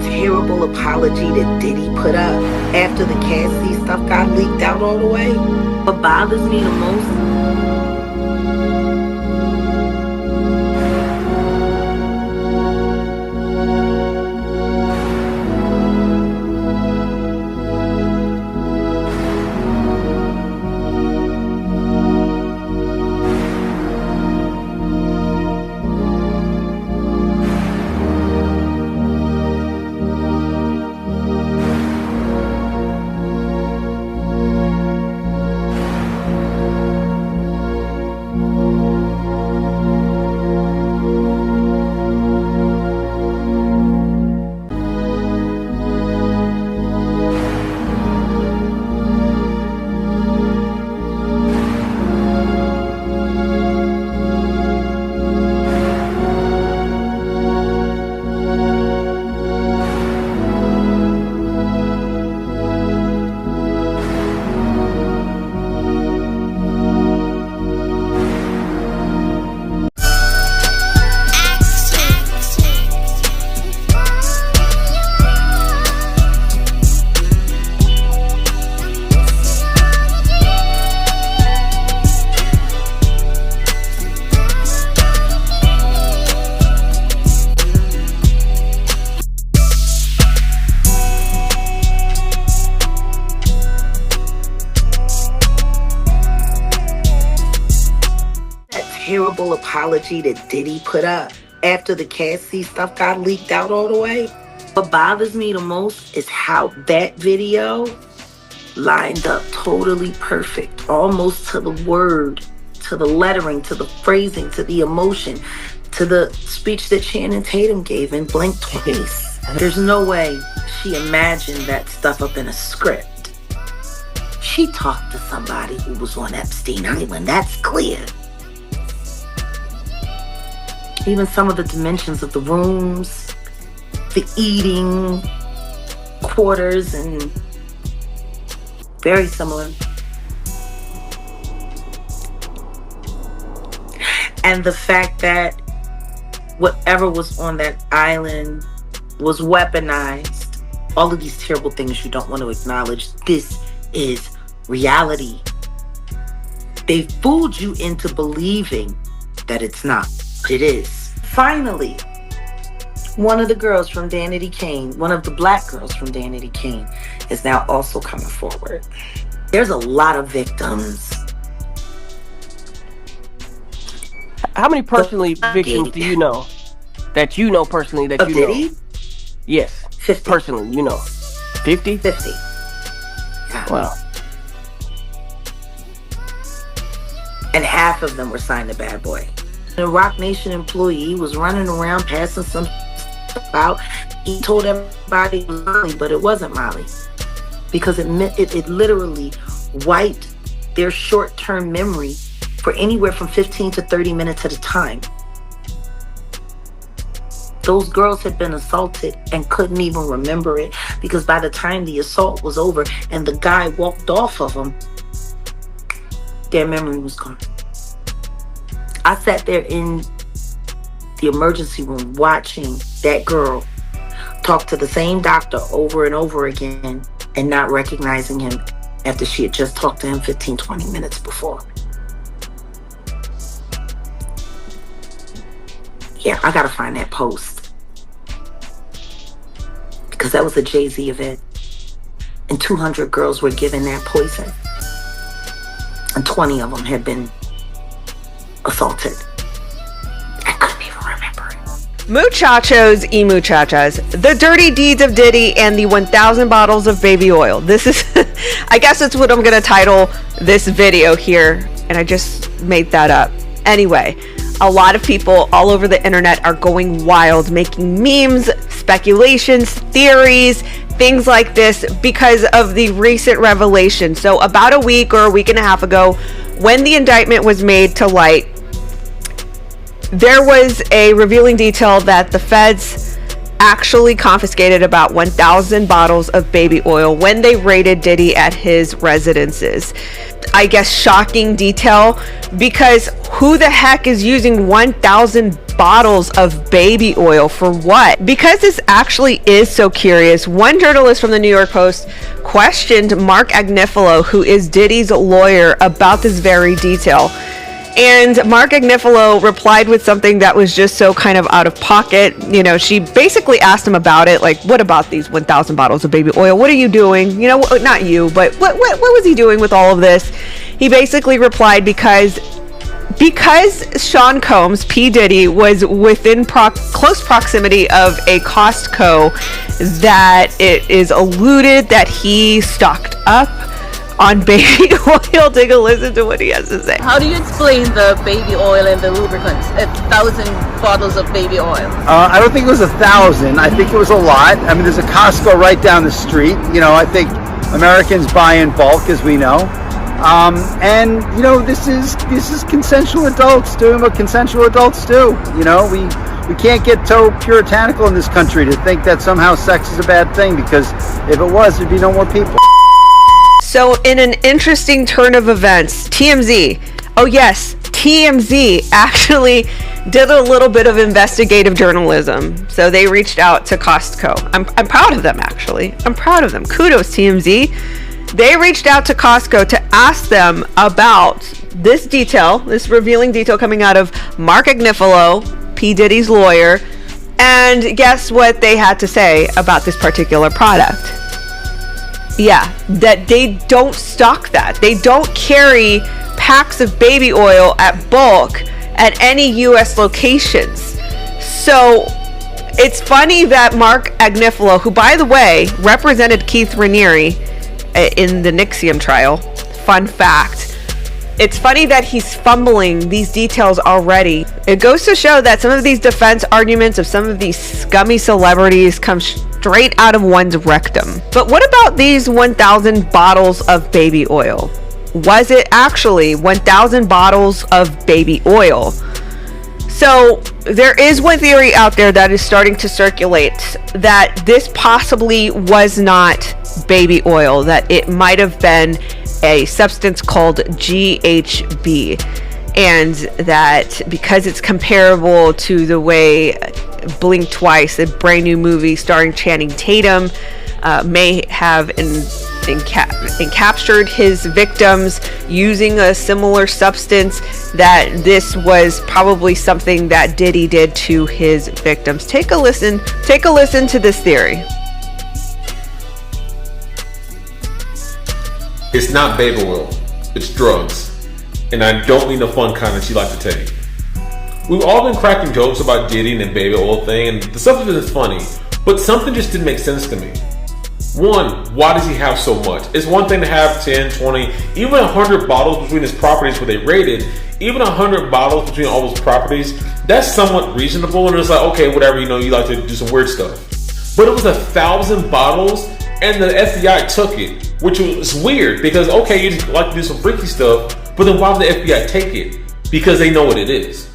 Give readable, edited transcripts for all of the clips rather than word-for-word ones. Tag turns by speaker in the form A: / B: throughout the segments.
A: terrible apology that Diddy put up after the Cassie stuff got leaked out all the way. What bothers me the most, terrible apology that Diddy put up after the Cassie stuff got leaked out all the way. What bothers me the most is how that video lined up totally perfect, almost to the word, to the lettering, to the phrasing, to the emotion, to the speech that Channing Tatum gave in Blink Twice. There's no way she imagined that stuff up in a script. She talked to somebody who was on Epstein Island, that's clear. Even some of the dimensions of the rooms, the eating quarters, and very similar. And the fact that whatever was on that island was weaponized. All of these terrible things you don't want to acknowledge. This is reality. They fooled you into believing that it's not. It is. Finally, one of the girls from Danity Kane, one of the black girls from Danity Kane, is now also coming forward. There's a lot of victims.
B: How many personally victims do you know? That you know personally that you know?
A: Diddy?
B: Yes.
A: 50.
B: Personally, you know. 50?
A: 50. Yeah.
B: Wow.
A: And half of them were signed to Bad Boy. A Roc Nation employee was running around passing some stuff out. He told everybody it was Molly, but it wasn't Molly. Because it literally wiped their short-term memory for anywhere from 15 to 30 minutes at a time. Those girls had been assaulted and couldn't even remember it because by the time the assault was over and the guy walked off of them, their memory was gone. I sat there in the emergency room watching that girl talk to the same doctor over and over again and not recognizing him after she had just talked to him 15, 20 minutes before. Yeah, I gotta find that post. Because that was a Jay-Z event. And 200 girls were given that poison. And 20 of them had been assaulted. I couldn't even remember it.
C: Muchachos y muchachas, the dirty deeds of Diddy and the 1,000 bottles of baby oil. This is, I guess that's what I'm going to title this video here. And I just made that up. Anyway, a lot of people all over the internet are going wild, making memes, speculations, theories, things like this because of the recent revelation. So about a week or a week and a half ago, when the indictment was made to light, there was a revealing detail that the feds actually confiscated about 1,000 bottles of baby oil when they raided Diddy at his residences. I guess shocking detail, because who the heck is using 1,000 bottles of baby oil for what? Because this actually is so curious, one journalist from the New York Post questioned Mark Agnifilo, who is Diddy's lawyer, about this very detail. And Mark Agnifilo replied with something that was just so kind of out of pocket. You know, she basically asked him about it, like, what about these 1,000 bottles of baby oil? What are you doing? You know, not you, but what was he doing with all of this? He basically replied, because Sean Combs, P. Diddy, was within close proximity of a Costco, that it is alluded that he stocked up on baby oil. Take a listen to what he has to say.
D: How do you explain the baby oil and the lubricants? 1,000 bottles of baby oil.
E: I don't think it was 1,000. I think it was a lot. I mean, there's a Costco right down the street. You know, I think Americans buy in bulk, as we know. And you know, this is consensual adults doing what consensual adults do. You know, we can't get so puritanical in this country to think that somehow sex is a bad thing, because if it was, there'd be no more people.
C: So in an interesting turn of events, TMZ, oh yes, TMZ actually did a little bit of investigative journalism. So they reached out to Costco. I'm proud of them, actually. I'm proud of them. Kudos, TMZ. They reached out to Costco to ask them about this detail, this revealing detail coming out of Mark Agnifilo, P. Diddy's lawyer. And guess what they had to say about this particular product? Yeah, that they don't stock that. They don't carry packs of baby oil at bulk at any U.S. locations. So it's funny that Mark Agnifilo, who, by the way, represented Keith Raniere in the Nixium trial, fun fact, it's funny that he's fumbling these details already. It goes to show that some of these defense arguments of some of these scummy celebrities come straight out of one's rectum. But what about these 1,000 bottles of baby oil? Was it actually 1,000 bottles of baby oil? So there is one theory out there that is starting to circulate that this possibly was not baby oil, that it might have been a substance called GHB, and that because it's comparable to the way Blink Twice, a brand new movie starring Channing Tatum, may have encaptured his victims using a similar substance, that this was probably something that Diddy did to his victims. Take a listen to this theory.
F: It's not baby oil, it's drugs. And I don't mean the fun kind that you like to take. We've all been cracking jokes about Diddy and the baby oil thing, and the stuff is funny, but something just didn't make sense to me. One, why does he have so much? It's one thing to have 10, 20, even 100 bottles between his properties where they raided. Even 100 bottles between all those properties, that's somewhat reasonable, and it's like, okay, whatever, you know, you like to do some weird stuff. But it was 1,000 bottles, and the FBI took it, which was weird, because okay, you just like to do some freaky stuff, but then why would the FBI take it? Because they know what it is.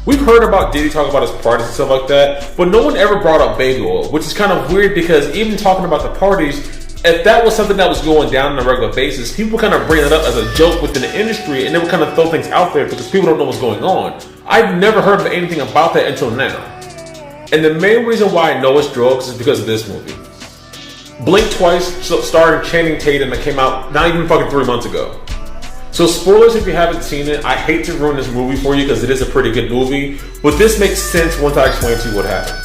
F: We've heard about Diddy talk about his parties and stuff like that, but no one ever brought up baby oil, which is kind of weird, because even talking about the parties, if that was something that was going down on a regular basis, people kind of bring it up as a joke within the industry, and they would kind of throw things out there because people don't know what's going on. I've never heard of anything about that until now. And the main reason why I know it's drugs is because of this movie. Blink Twice, starring Channing Tatum, that came out not even fucking 3 months ago. So spoilers if you haven't seen it. I hate to ruin this movie for you because it is a pretty good movie, but this makes sense once I explain to you what happened.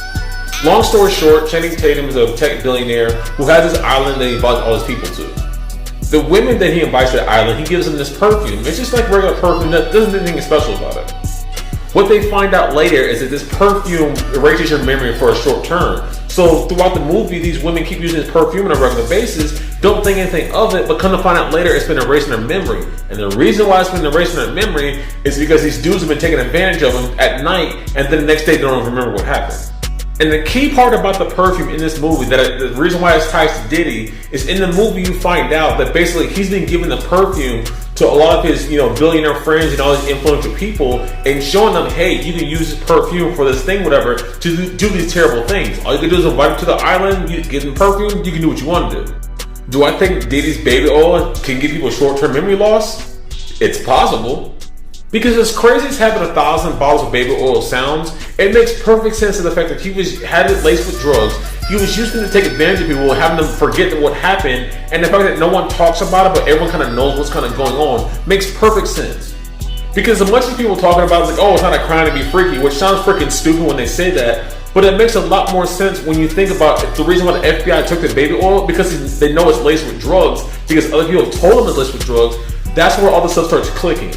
F: Long story short, Channing Tatum is a tech billionaire who has this island that he invites all his people to. The women that he invites to the island, he gives them this perfume. It's just like regular perfume, that doesn't anything special about it. What they find out later is that this perfume erases your memory for a short term. So throughout the movie, these women keep using this perfume on a regular basis, don't think anything of it, but come to find out later it's been erasing their memory. And the reason why it's been erasing their memory is because these dudes have been taking advantage of them at night, and then the next day they don't remember what happened. And the key part about the perfume in this movie, that the reason why it's tied to Diddy, is in the movie you find out that basically he's been given the perfume to a lot of his, billionaire friends and all these influential people, and showing them, hey, you can use this perfume for this thing, whatever, to do these terrible things. All you can do is invite them to the island, you get them perfume, you can do what you want to do. Do I think Diddy's baby oil can give people short-term memory loss? It's possible. Because as crazy as having 1,000 bottles of baby oil sounds, it makes perfect sense to the fact that he had it laced with drugs. He was using it to take advantage of people, having them forget what happened, and the fact that no one talks about it, but everyone kind of knows what's kind of going on, makes perfect sense. Because as much as people talking about, it's like, oh, it's not a crime to be freaky, which sounds freaking stupid when they say that, but it makes a lot more sense when you think about the reason why the FBI took the baby oil, because they know it's laced with drugs, because other people have told them it's laced with drugs. That's where all the stuff starts clicking.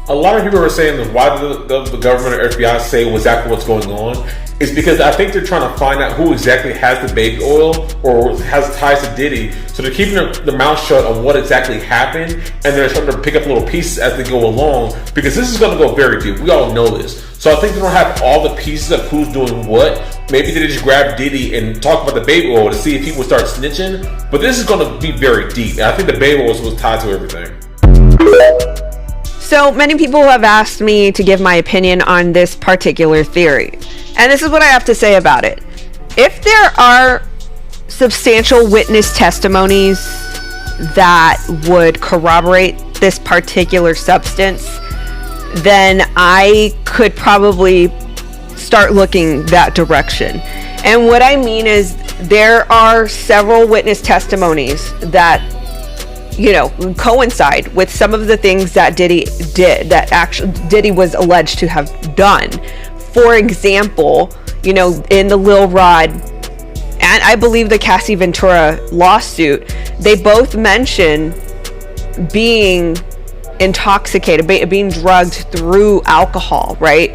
F: A lot of people are saying that why did the government or FBI say exactly what's going on? It's because I think they're trying to find out who exactly has the baby oil or has ties to Diddy. So they're keeping their mouth shut on what exactly happened, and they're starting to pick up little pieces as they go along, because this is going to go very deep. We all know this. So I think they don't have all the pieces of who's doing what. Maybe they just grab Diddy and talk about the baby oil to see if people start snitching. But this is going to be very deep. And I think the baby oil was tied to everything.
C: So many people have asked me to give my opinion on this particular theory. And this is what I have to say about it. If there are substantial witness testimonies that would corroborate this particular substance, then I could probably start looking that direction. And what I mean is there are several witness testimonies that coincide with some of the things that Diddy did, that actually Diddy was alleged to have done. For example, in the Lil Rod and I believe the Cassie Ventura lawsuit, they both mention being intoxicated, being drugged through alcohol, right?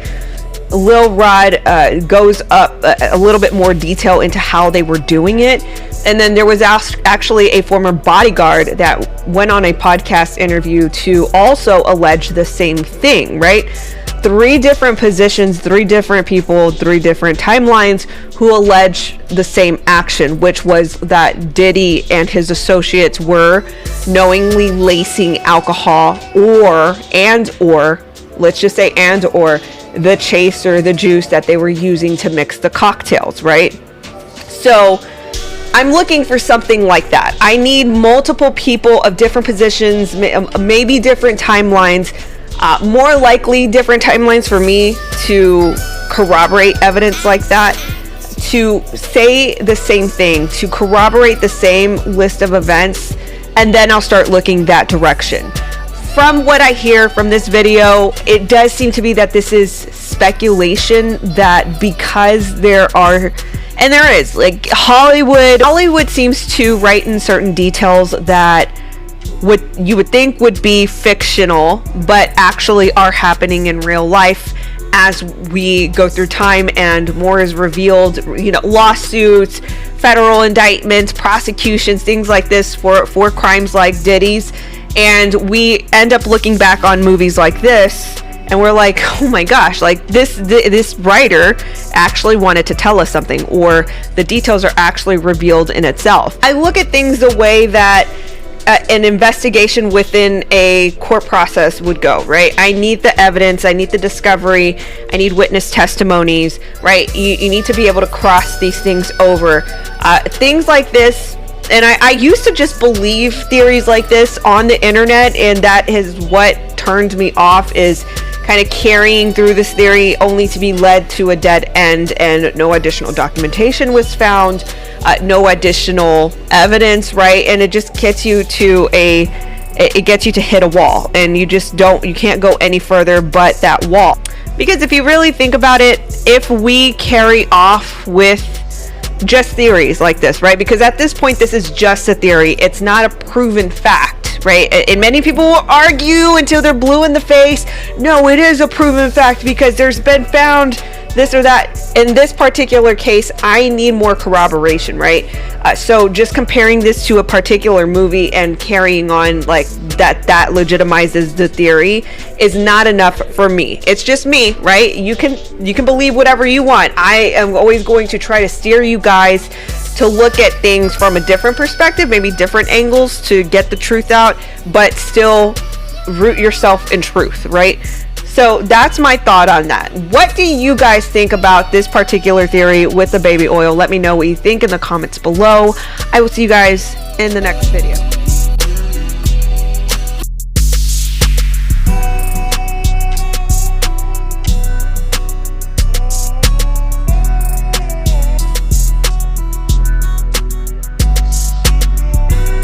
C: Lil Rod goes up a little bit more detail into how they were doing it. And then there was actually a former bodyguard that went on a podcast interview to also allege the same thing, right? 3 different positions, 3 different people, 3 different timelines who allege the same action, which was that Diddy and his associates were knowingly lacing alcohol or let's just say the chaser, the juice that they were using to mix the cocktails, right? So I'm looking for something like that. I need multiple people of different positions, maybe different timelines, more likely different timelines for me to corroborate evidence like that, to say the same thing, to corroborate the same list of events, and then I'll start looking that direction. From what I hear from this video, it does seem to be that this is speculation, that because there is, like, Hollywood seems to write in certain details that what you would think would be fictional, but actually are happening in real life as we go through time and more is revealed, lawsuits, federal indictments, prosecutions, things like this for crimes like Diddy's. And we end up looking back on movies like this and we're like, oh my gosh, like this writer actually wanted to tell us something, or the details are actually revealed in itself. I look at things the way that an investigation within a court process would go, right? I need the evidence, I need the discovery, I need witness testimonies, right? You need to be able to cross these things over. Things like this, and I used to just believe theories like this on the internet, and that is what turned me off, is kind of carrying through this theory only to be led to a dead end, and no additional documentation was found, no additional evidence, right? And it just gets you to hit a wall, and you can't go any further but that wall. Because if you really think about it, if we carry off with just theories like this, right? Because at this point, this is just a theory. It's not a proven fact, right? And many people will argue until they're blue in the face. No, it is a proven fact because there's been found this or that. In this particular case, I need more corroboration, right? So just comparing this to a particular movie and carrying on like that legitimizes the theory is not enough for me. It's just me, right? You can believe whatever you want. I am always going to try to steer you guys to look at things from a different perspective, maybe different angles to get the truth out, but still root yourself in truth, right? So that's my thought on that. What do you guys think about this particular theory with the baby oil? Let me know what you think in the comments below. I will see you guys in the next video.